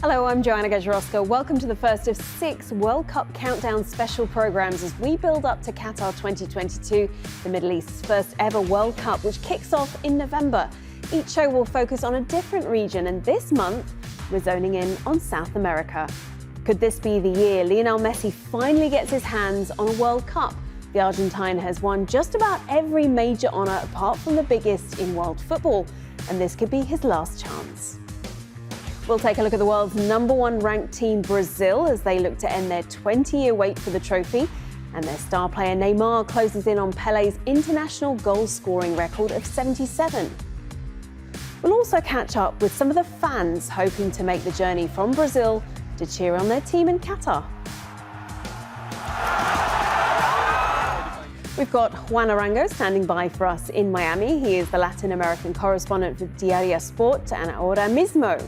Hello, I'm Joanna Gajarowska. Welcome to the first of 6 World Cup countdown special programs as we build up to Qatar 2022, the Middle East's first ever World Cup, which kicks off in November. Each show will focus on a different region, and this month we're zoning in on South America. Could this be the year Lionel Messi finally gets his hands on a World Cup? The Argentine has won just about every major honour apart from the biggest in world football, and this could be his last chance. We'll take a look at the world's #1 ranked team, Brazil, as they look to end their 20-year wait for the trophy. And their star player Neymar closes in on Pele's international goal-scoring record of 77. We'll also catch up with some of the fans hoping to make the journey from Brazil to cheer on their team in Qatar. We've got Juan Arango standing by for us in Miami. He is the Latin American correspondent for Diaria Sport and Ahora Mismo.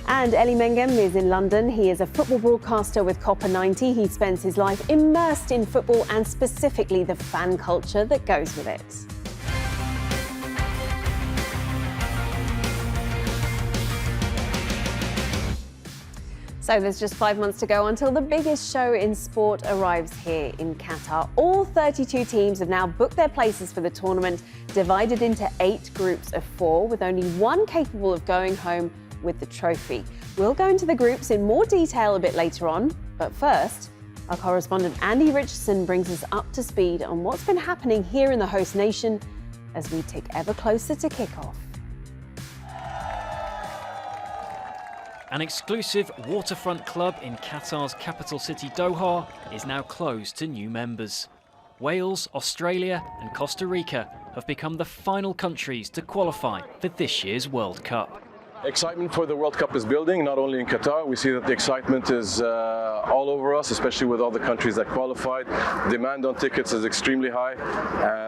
And Mengem is in London. He is a football broadcaster with Copper 90. He spends his life immersed in football and specifically the fan culture that goes with it. So there's just 5 months to go until the biggest show in sport arrives here in Qatar. All 32 teams have now booked their places for the tournament, divided into 8 groups of 4, with only one capable of going home with the trophy. We'll go into the groups in more detail a bit later on, but first, our correspondent Andy Richardson brings us up to speed on what's been happening here in the host nation as we tick ever closer to kickoff. An exclusive waterfront club in Qatar's capital city Doha is now closed to new members. Wales, Australia and Costa Rica have become the final countries to qualify for this year's World Cup. Excitement for the World Cup is building, not only in Qatar. We see that the excitement is all over us, especially with all the countries that qualified. Demand on tickets is extremely high,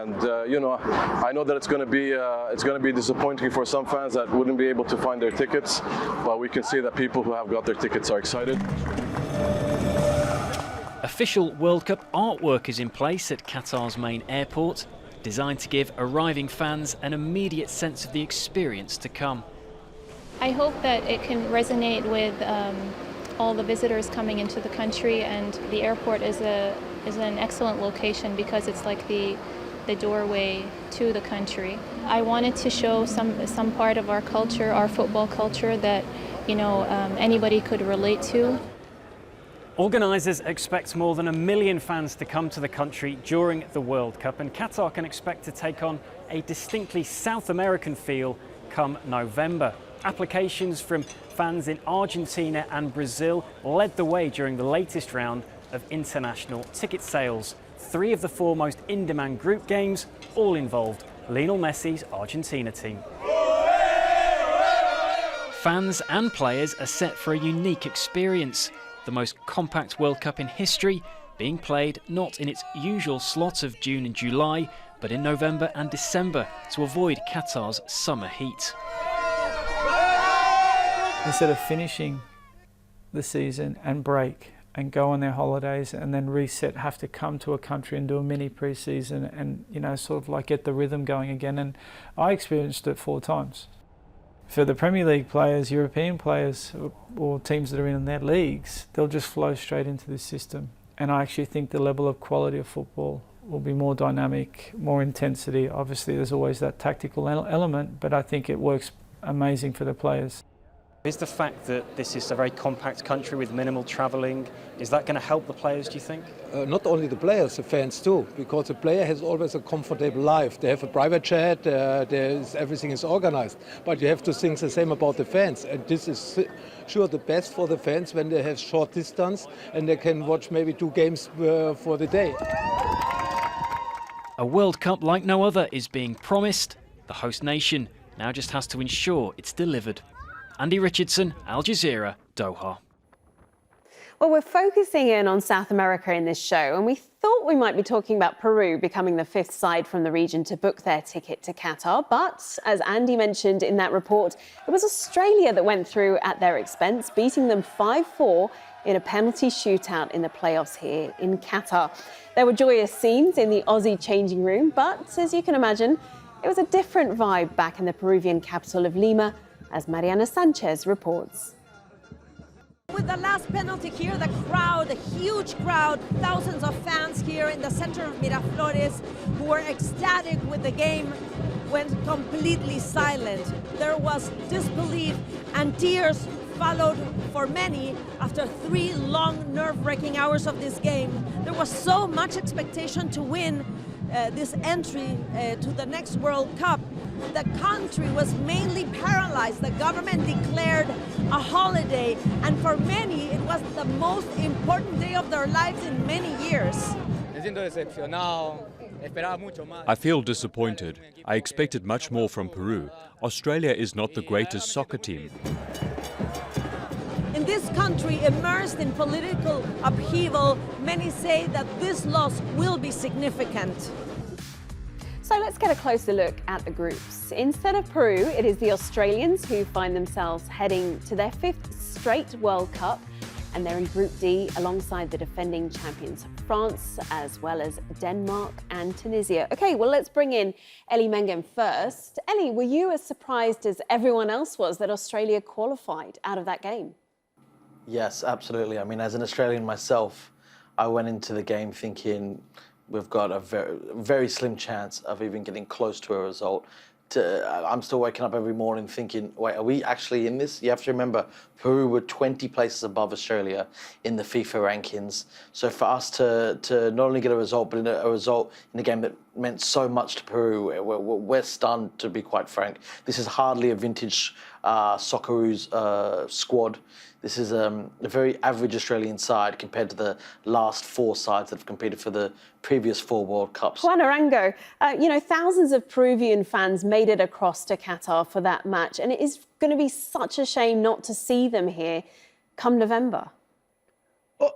and I know that it's going to be disappointing for some fans that wouldn't be able to find their tickets, but we can see that people who have got their tickets are excited. Official World Cup artwork is in place at Qatar's main airport, designed to give arriving fans an immediate sense of the experience to come. I hope that it can resonate with all the visitors coming into the country, and the airport is an excellent location because it's like the doorway to the country. I wanted to show some part of our culture, our football culture, that anybody could relate to. Organisers expect more than 1 million fans to come to the country during the World Cup, and Qatar can expect to take on a distinctly South American feel come November. Applications from fans in Argentina and Brazil led the way during the latest round of international ticket sales. 3 of the 4 most in-demand group games all involved Lionel Messi's Argentina team. Fans and players are set for a unique experience. The most compact World Cup in history, being played not in its usual slot of June and July, but in November and December to avoid Qatar's summer heat. Instead of finishing the season and break and go on their holidays and then reset, have to come to a country and do a mini pre-season and sort of like get the rhythm going again. And I experienced it 4 times. For the Premier League players, European players or teams that are in their leagues, they'll just flow straight into this system. And I actually think the level of quality of football will be more dynamic, more intensity. Obviously there's always that tactical element, but I think it works amazing for the players. Is the fact that this is a very compact country with minimal travelling, is that going to help the players, do you think? Not only the players, the fans too, because the player has always a comfortable life. They have a private jet, everything is organized. But you have to think the same about the fans. And this is sure the best for the fans when they have short distance and they can watch maybe 2 games for the day. A World Cup like no other is being promised. The host nation now just has to ensure it's delivered. Andy Richardson, Al Jazeera, Doha. Well, we're focusing in on South America in this show, and we thought we might be talking about Peru becoming the 5th side from the region to book their ticket to Qatar. But as Andy mentioned in that report, it was Australia that went through at their expense, beating them 5-4 in a penalty shootout in the playoffs here in Qatar. There were joyous scenes in the Aussie changing room, but as you can imagine, it was a different vibe back in the Peruvian capital of Lima, as Mariana Sanchez reports. with the last penalty here, the crowd, a huge crowd, thousands of fans here in the center of Miraflores who were ecstatic with the game, went completely silent. There was disbelief and tears followed for many after 3 long, nerve-wracking hours of this game. There was so much expectation to win this entry to the next World Cup. The country was mainly paralyzed. The government declared a holiday, and for many, it was the most important day of their lives in many years. I feel disappointed. I expected much more from Peru. Australia is not the greatest soccer team. In this country immersed in political upheaval, many say that this loss will be significant. So let's get a closer look at the groups. Instead of Peru, it is the Australians who find themselves heading to their 5th straight World Cup, and they're in Group D alongside the defending champions France, as well as Denmark and Tunisia. Okay, well, let's bring in Ellie Mengem first. Ellie, were you as surprised as everyone else was that Australia qualified out of that game? Yes, absolutely. I mean, as an Australian myself, I went into the game thinking we've got a very slim chance of even getting close to a result. I'm still waking up every morning thinking, wait, are we actually in this? You have to remember, Peru were 20 places above Australia in the FIFA rankings. So for us to not only get a result, but a result in a game that meant so much to Peru, we're stunned, to be quite frank. This is hardly a vintage Socceroos squad. This is a very average Australian side compared to the last 4 sides that have competed for the previous 4 World Cups. Juan, Arango, thousands of Peruvian fans made it across to Qatar for that match, and it is going to be such a shame not to see them here come November.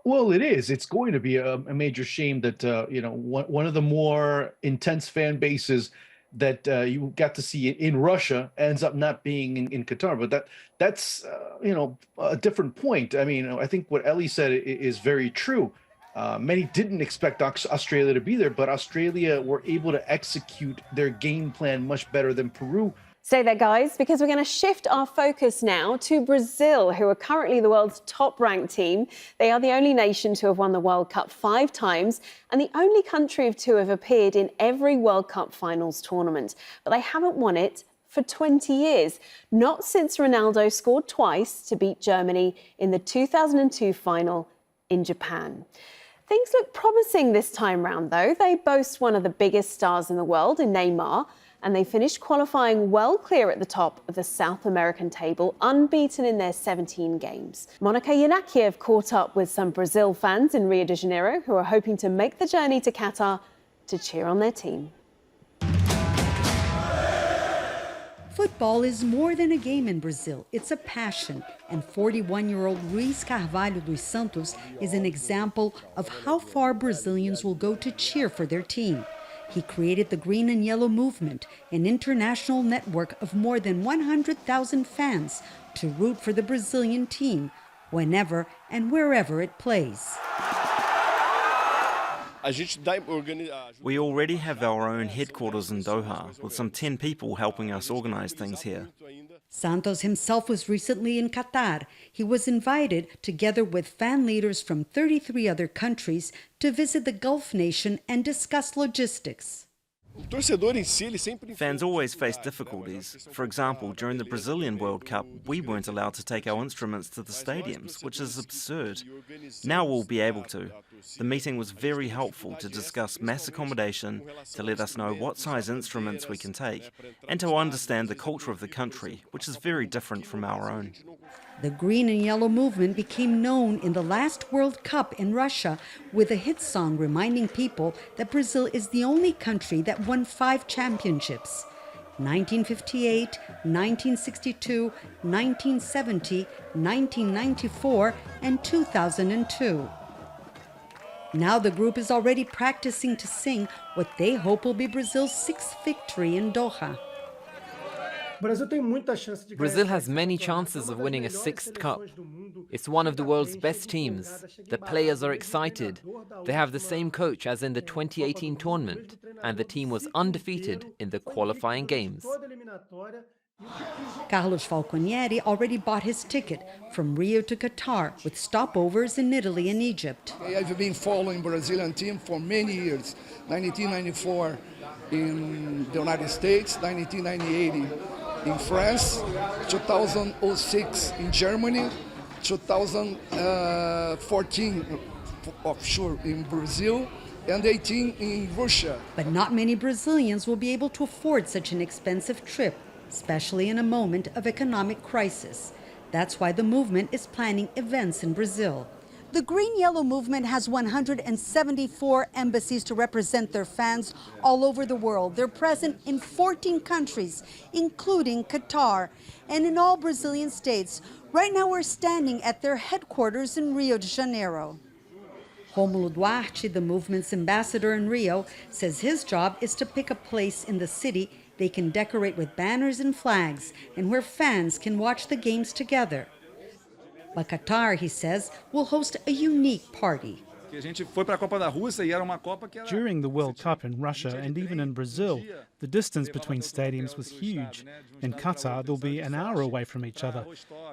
Well, it is. It's going to be a major shame that, one of the more intense fan bases that you got to see in Russia ends up not being in Qatar. But that's a different point. I mean, I think what Ellie said is very true. Many didn't expect Australia to be there, but Australia were able to execute their game plan much better than Peru. Stay there, guys, because we're going to shift our focus now to Brazil, who are currently the world's top-ranked team. They are the only nation to have won the World Cup 5 times and the only country to have appeared in every World Cup finals tournament. But they haven't won it for 20 years, not since Ronaldo scored twice to beat Germany in the 2002 final in Japan. Things look promising this time round, though. They boast one of the biggest stars in the world in Neymar, and they finished qualifying well clear at the top of the South American table, unbeaten in their 17 games. Monica Yanakiev caught up with some Brazil fans in Rio de Janeiro who are hoping to make the journey to Qatar to cheer on their team. Football is more than a game in Brazil. It's a passion. And 41-year-old Luiz Carvalho dos Santos is an example of how far Brazilians will go to cheer for their team. He created the Green and Yellow Movement, an international network of more than 100,000 fans to root for the Brazilian team whenever and wherever it plays. We already have our own headquarters in Doha, with some 10 people helping us organize things here. Santos himself was recently in Qatar. He was invited, together with fan leaders from 33 other countries, to visit the Gulf nation and discuss logistics. Fans always face difficulties. For example, during the Brazilian World Cup, we weren't allowed to take our instruments to the stadiums, which is absurd. Now we'll be able to. The meeting was very helpful to discuss mass accommodation, to let us know what size instruments we can take, and to understand the culture of the country, which is very different from our own. The Green and Yellow Movement became known in the last World Cup in Russia with a hit song reminding people that Brazil is the only country that won 5 championships: 1958, 1962, 1970, 1994, and 2002. Now the group is already practicing to sing what they hope will be Brazil's 6th victory in Doha. Brazil has many chances of winning a 6th cup. It's one of the world's best teams. The players are excited. They have the same coach as in the 2018 tournament, and the team was undefeated in the qualifying games. Carlos Falconieri already bought his ticket from Rio to Qatar with stopovers in Italy and Egypt. I've been following Brazilian team for many years, 1994 in the United States, 1998 in France, 2006 in Germany, 2014 offshore in Brazil, and 18 in Russia. But not many Brazilians will be able to afford such an expensive trip, especially in a moment of economic crisis. That's why the movement is planning events in Brazil. The Green-Yellow movement has 174 embassies to represent their fans all over the world. They're present in 14 countries, including Qatar, and in all Brazilian states. Right now we're standing at their headquarters in Rio de Janeiro. Romulo Duarte, the movement's ambassador in Rio, says his job is to pick a place in the city they can decorate with banners and flags and where fans can watch the games together. But Qatar, he says, will host a unique party. During the World Cup in Russia and even in Brazil, the distance between stadiums was huge. In Qatar, they'll be an hour away from each other.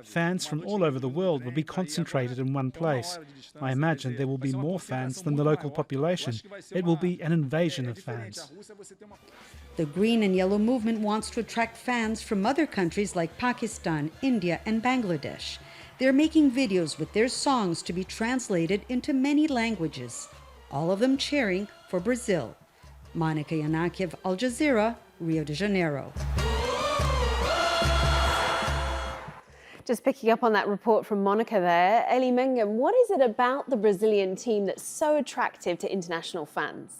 Fans from all over the world will be concentrated in one place. I imagine there will be more fans than the local population. It will be an invasion of fans. The Green and Yellow movement wants to attract fans from other countries like Pakistan, India, and Bangladesh. They're making videos with their songs to be translated into many languages, all of them cheering for Brazil. Monica Yanakiev, Al Jazeera, Rio de Janeiro. Just picking up on that report from Monica there, Eli Mengem, what is it about the Brazilian team that's so attractive to international fans?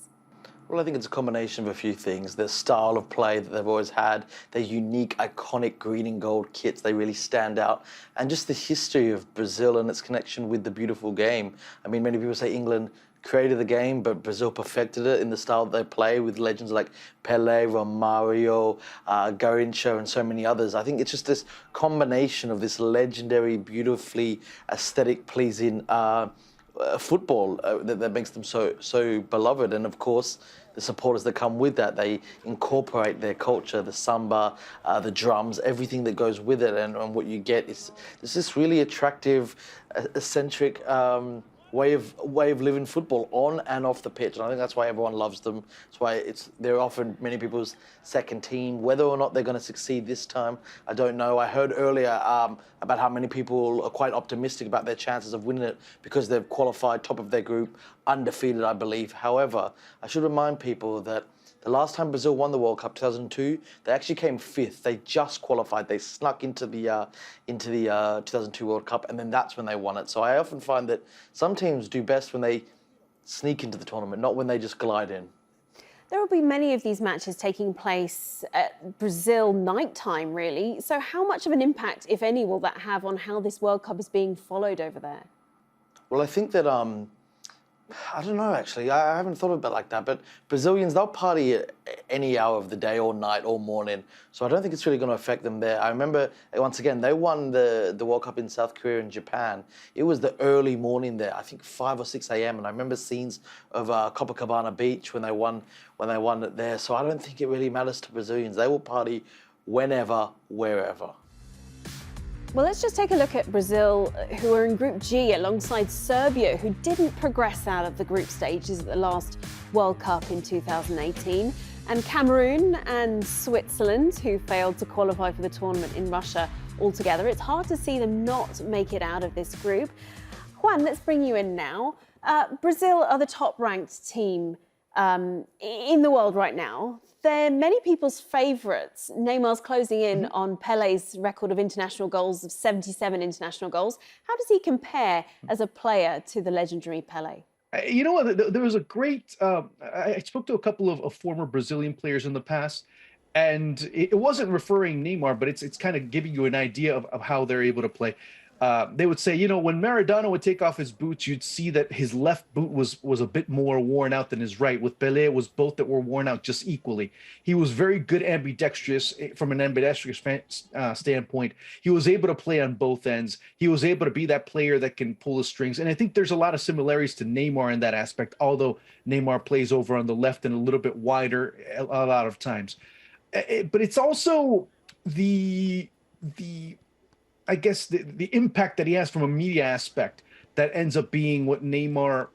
Well, I think it's a combination of a few things. The style of play that they've always had, their unique, iconic green and gold kits, they really stand out. And just the history of Brazil and its connection with the beautiful game. I mean, many people say England created the game, but Brazil perfected it in the style that they play with legends like Pele, Romario, Garrincha, and so many others. I think it's just this combination of this legendary, beautifully aesthetic, pleasing football that makes them so beloved. And of course, the supporters that come with that, they incorporate their culture, the samba, the drums, everything that goes with it. And what you get is this really attractive, eccentric way of living football on and off the pitch. And I think that's why everyone loves them. That's why they're often many people's second team. Whether or not they're going to succeed this time, I don't know. I heard earlier about how many people are quite optimistic about their chances of winning it because they've qualified top of their group, undefeated, I believe. However, I should remind people that the last time Brazil won the World Cup, 2002, they actually came fifth. They just qualified. They snuck into the 2002 World Cup, and then that's when they won it. So I often find that some teams do best when they sneak into the tournament, not when they just glide in. There will be many of these matches taking place at Brazil nighttime, really. So how much of an impact, if any, will that have on how this World Cup is being followed over there? Well, I think that I don't know, actually. I haven't thought about it like that. But Brazilians, they'll party at any hour of the day or night or morning. So I don't think it's really going to affect them there. I remember, once again, they won the World Cup in South Korea and Japan. It was the early morning there, I think 5 or 6 a.m. And I remember scenes of Copacabana Beach when they won it there. So I don't think it really matters to Brazilians. They will party whenever, wherever. Well, let's just take a look at Brazil, who are in Group G alongside Serbia, who didn't progress out of the group stages at the last World Cup in 2018, and Cameroon and Switzerland, who failed to qualify for the tournament in Russia altogether. It's hard to see them not make it out of this group. Juan, let's bring you in now. Brazil are the top-ranked team in the world right now. They're many people's favourites. Neymar's closing in on Pele's record of international goals, of 77 international goals. How does he compare as a player to the legendary Pele? You know what? There was a great... I spoke to a couple of former Brazilian players in the past, and it wasn't referring Neymar, but it's kind of giving you an idea of how they're able to play. They would say, you know, when Maradona would take off his boots, you'd see that his left boot was a bit more worn out than his right. With Pele, it was both that were worn out just equally. He was very good ambidextrous from an ambidextrous standpoint. He was able to play on both ends. He was able to be that player that can pull the strings. And I think there's a lot of similarities to Neymar in that aspect, although Neymar plays over on the left and a little bit wider a lot of times. But it's also the I guess the impact that he has from a media aspect that ends up being what Neymar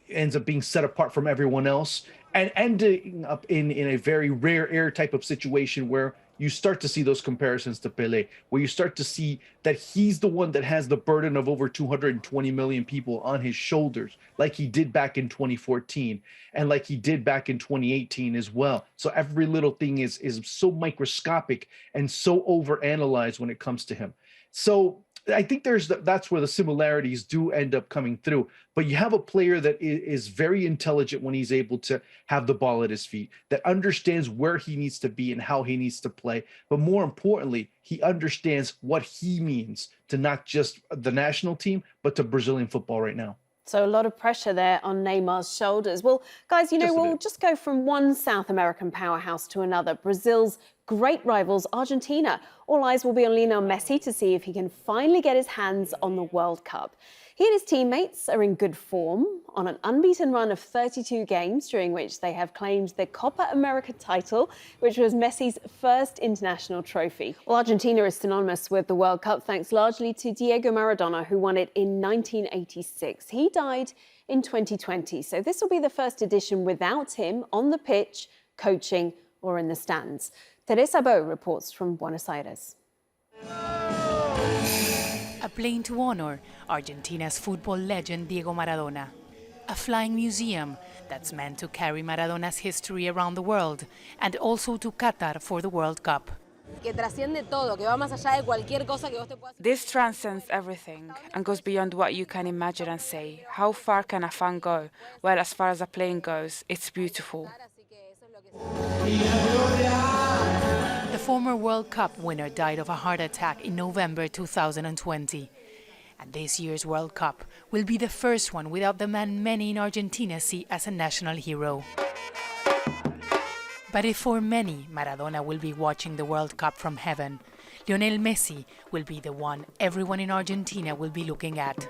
ends up being set apart from everyone else, and ending up in a very rare air type of situation where you start to see those comparisons to Pele, where you start to see that he's the one that has the burden of over 220 million people on his shoulders, like he did back in 2014 and like he did back in 2018 as well. So every little thing is so microscopic and so overanalyzed when it comes to him. So I think that's where the similarities do end up coming through. But you have a player that is very intelligent when he's able to have the ball at his feet, that understands where he needs to be and how he needs to play. But more importantly, he understands what he means to not just the national team, but to Brazilian football right now. So a lot of pressure there on Neymar's shoulders. Well, guys, we'll just go from one South American powerhouse to another. Brazil's great rivals, Argentina. All eyes will be on Lionel Messi to see if he can finally get his hands on the World Cup. He and his teammates are in good form on an unbeaten run of 32 games, during which they have claimed the Copa America title, which was Messi's first international trophy. Well, Argentina is synonymous with the World Cup thanks largely to Diego Maradona, who won it in 1986. He died in 2020, so this will be the first edition without him on the pitch, coaching or in the stands. Teresa Bo reports from Buenos Aires. A plane to honor Argentina's football legend Diego Maradona. A flying museum that's meant to carry Maradona's history around the world and also to Qatar for the World Cup. This transcends everything and goes beyond what you can imagine and say. How far can a fan go? Well, as far as a plane goes, it's beautiful. The former World Cup winner died of a heart attack in November 2020. And this year's World Cup will be the first one without the man many in Argentina see as a national hero. But if for many, Maradona will be watching the World Cup from heaven, Lionel Messi will be the one everyone in Argentina will be looking at.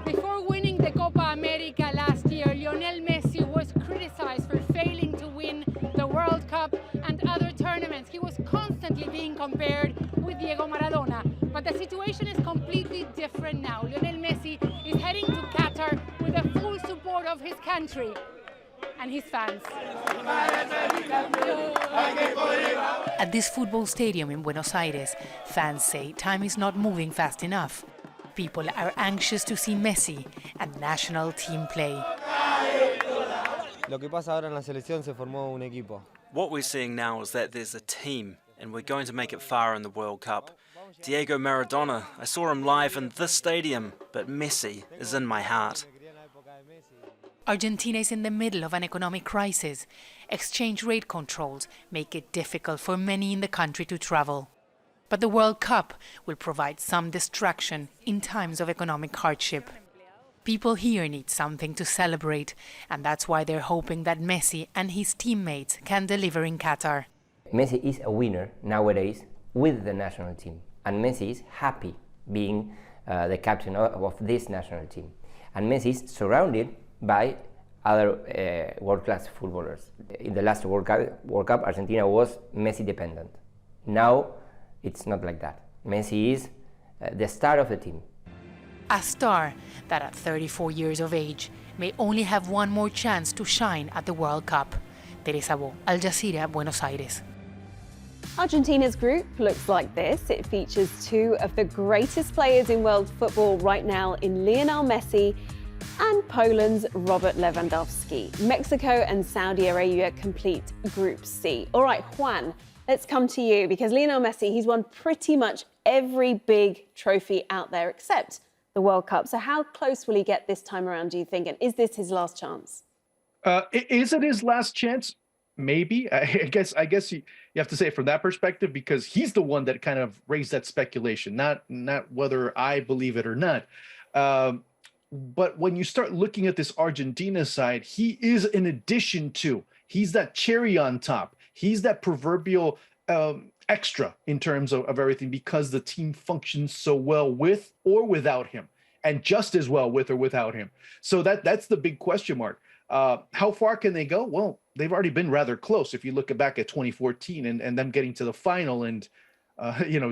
Before winning the Copa America last year, Lionel Messi was criticized for failing to win the World Cup and other tournaments. He was constantly being compared with Diego Maradona. But the situation is completely different now. Lionel Messi is heading to Qatar with the full support of his country and his fans. At this football stadium in Buenos Aires, fans say time is not moving fast enough. People are anxious to see Messi and national team play. What we're seeing now is that there's a team, and we're going to make it far in the World Cup. Diego Maradona, I saw him live in this stadium, but Messi is in my heart. Argentina is in the middle of an economic crisis. Exchange rate controls make it difficult for many in the country to travel. But the World Cup will provide some distraction in times of economic hardship. People here need something to celebrate, and that's why they're hoping that Messi and his teammates can deliver in Qatar. Messi is a winner nowadays with the national team, and Messi is happy being the captain of this national team. And Messi is surrounded by other world-class footballers. In the last World Cup, Argentina was Messi dependent. Now, it's not like that. Messi is the star of the team. A star that at 34 years of age may only have one more chance to shine at the World Cup. Teresa Bo, Al Jazeera, Buenos Aires. Argentina's group looks like this. It features two of the greatest players in world football right now in Lionel Messi and Poland's Robert Lewandowski. Mexico and Saudi Arabia complete Group C. All right, Juan, let's come to you because Lionel Messi, he's won pretty much every big trophy out there except the World Cup. So how close will he get this time around, do you think? And is this his last chance? Is it his last chance? Maybe. I guess you have to say it from that perspective because he's the one that kind of raised that speculation, not whether I believe it or not. But when you start looking at this Argentina side, he is an addition to. He's that cherry on top. He's that proverbial extra in terms of everything because the team functions so well with or without him, and just as well with or without him. So that's the big question mark. How far can they go? Well, they've already been rather close. If you look back at 2014 and them getting to the final and,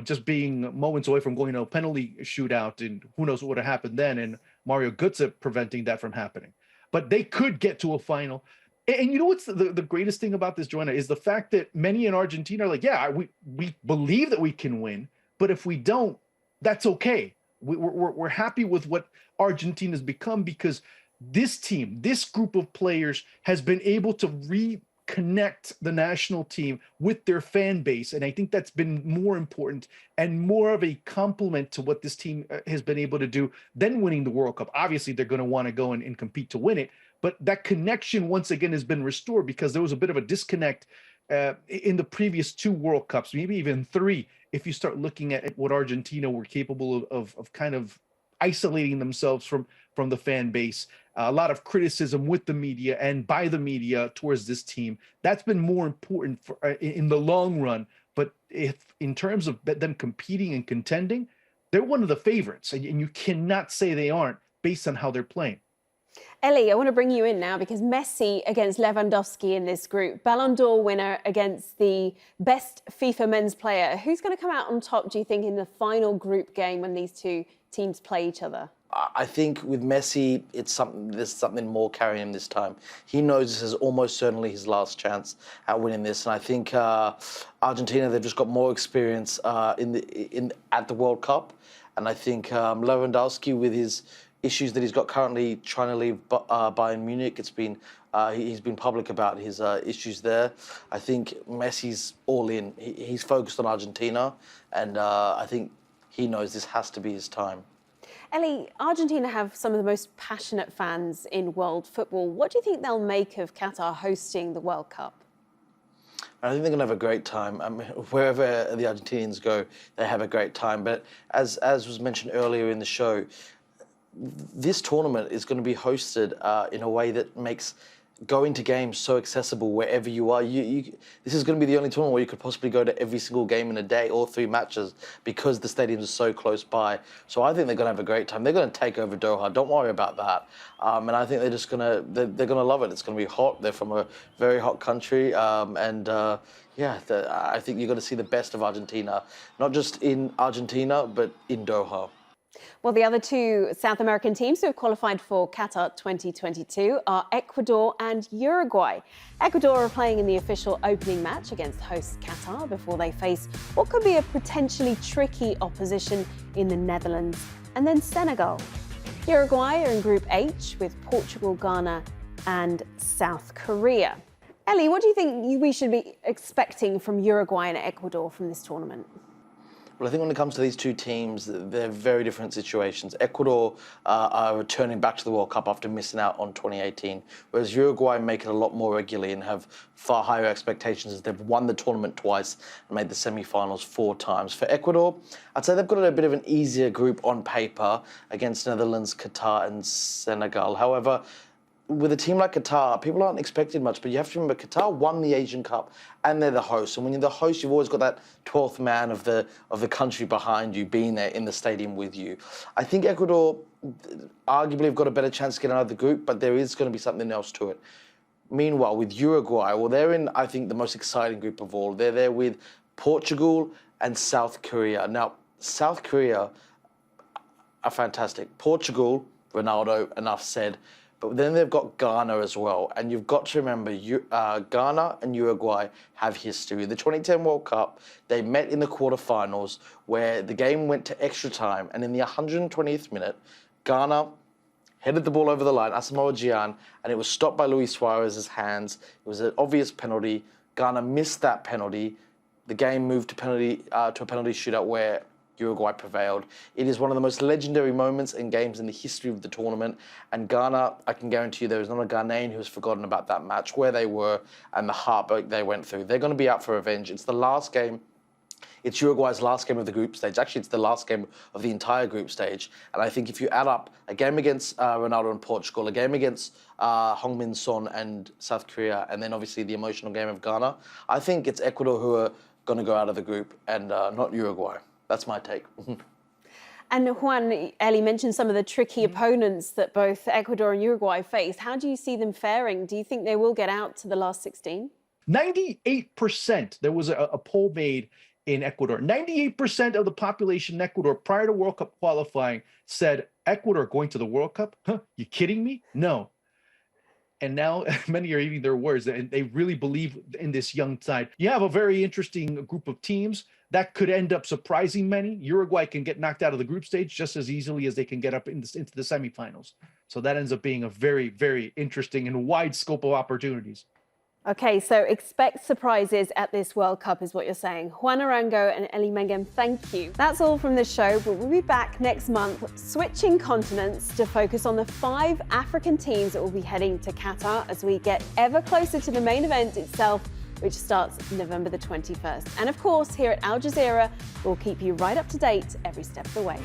just being moments away from going to a penalty shootout, and who knows what would have happened then, and Mario Götze preventing that from happening. But they could get to a final. And you know what's the greatest thing about this, Joanna, is the fact that many in Argentina are like, yeah, we believe that we can win, but if we don't, that's okay. We're happy with what Argentina's become, because this team, this group of players has been able to reconnect the national team with their fan base. And I think that's been more important and more of a compliment to what this team has been able to do than winning the World Cup. Obviously, they're going to want to go and compete to win it. But that connection, once again, has been restored, because there was a bit of a disconnect in the previous 2 World Cups, maybe even 3, if you start looking at what Argentina were capable of kind of isolating themselves from the fan base. A lot of criticism with the media and by the media towards this team. That's been more important in the long run. But if in terms of them competing and contending, they're one of the favorites, and you cannot say they aren't based on how they're playing. Ellie, I want to bring you in now, because Messi against Lewandowski in this group, Ballon d'Or winner against the best FIFA men's player. Who's going to come out on top, do you think, in the final group game when these two teams play each other? I think with Messi, there's something more carrying him this time. He knows this is almost certainly his last chance at winning this, and I think Argentina, they've just got more experience at the World Cup, and I think Lewandowski, with his issues that he's got currently trying to leave Bayern Munich, he's been public about his issues there. I think Messi's all in. He's focused on Argentina, and I think he knows this has to be his time. Ellie, Argentina have some of the most passionate fans in world football. What do you think they'll make of Qatar hosting the World Cup? I think they're going to have a great time. I mean, wherever the Argentinians go, they have a great time. But as was mentioned earlier in the show, this tournament is going to be hosted in a way that makes going to games so accessible wherever you are. This is going to be the only tournament where you could possibly go to every single game in a day, or 3 matches, because the stadiums are so close by. So I think they're going to have a great time. They're going to take over Doha. Don't worry about that. And I think they're going to love it. It's going to be hot. They're from a very hot country. I think you're going to see the best of Argentina, not just in Argentina, but in Doha. Well, the other 2 South American teams who have qualified for Qatar 2022 are Ecuador and Uruguay. Ecuador are playing in the official opening match against host Qatar before they face what could be a potentially tricky opposition in the Netherlands and then Senegal. Uruguay are in Group H with Portugal, Ghana and South Korea. Ellie, what do you think we should be expecting from Uruguay and Ecuador from this tournament? Well, I think when it comes to these 2 teams, they're very different situations. Ecuador are returning back to the World Cup after missing out on 2018, whereas Uruguay make it a lot more regularly and have far higher expectations, as they've won the tournament twice and made the semi-finals 4 times. For Ecuador, I'd say they've got a bit of an easier group on paper against Netherlands, Qatar and Senegal. However, with a team like Qatar, people aren't expecting much, but you have to remember Qatar won the Asian Cup and they're the host. And when you're the host, you've always got that 12th man of the country behind you, being there in the stadium with you. I think Ecuador arguably have got a better chance to get out of the group, but there is going to be something else to it. Meanwhile, with Uruguay, well, they're in, I think, the most exciting group of all. They're there with Portugal and South Korea. Now, South Korea are fantastic. Portugal, Ronaldo, enough said. But then they've got Ghana as well. And you've got to remember, Ghana and Uruguay have history. The 2010 World Cup, they met in the quarterfinals where the game went to extra time. And in the 120th minute, Ghana headed the ball over the line, Asamoah Gyan, and it was stopped by Luis Suarez's hands. It was an obvious penalty. Ghana missed that penalty. The game moved to a penalty shootout where Uruguay prevailed. It is one of the most legendary moments in games in the history of the tournament. And Ghana, I can guarantee you there is not a Ghanaian who has forgotten about that match, where they were and the heartbreak they went through. They're going to be out for revenge. It's the last game. It's Uruguay's last game of the group stage. Actually, it's the last game of the entire group stage. And I think if you add up a game against Ronaldo and Portugal, a game against Heung-min Son and South Korea, and then obviously the emotional game of Ghana, I think it's Ecuador who are going to go out of the group and not Uruguay. That's my take. And Juan, Ellie mentioned some of the tricky opponents that both Ecuador and Uruguay face. How do you see them faring? Do you think they will get out to the last 16? 98%. There was a poll made in Ecuador. 98% of the population in Ecuador prior to World Cup qualifying said, Ecuador going to the World Cup? Huh? You kidding me? No. And now many are eating their words, and they really believe in this young side. You have a very interesting group of teams that could end up surprising many. Uruguay can get knocked out of the group stage just as easily as they can get up into the semifinals. So that ends up being a very, very interesting and wide scope of opportunities. Okay, so expect surprises at this World Cup is what you're saying. Juan Arango and Ellie Mengem, thank you. That's all from this show, but we'll be back next month, switching continents to focus on the 5 African teams that will be heading to Qatar as we get ever closer to the main event itself, which starts November the 21st. And of course, here at Al Jazeera, we'll keep you right up to date every step of the way.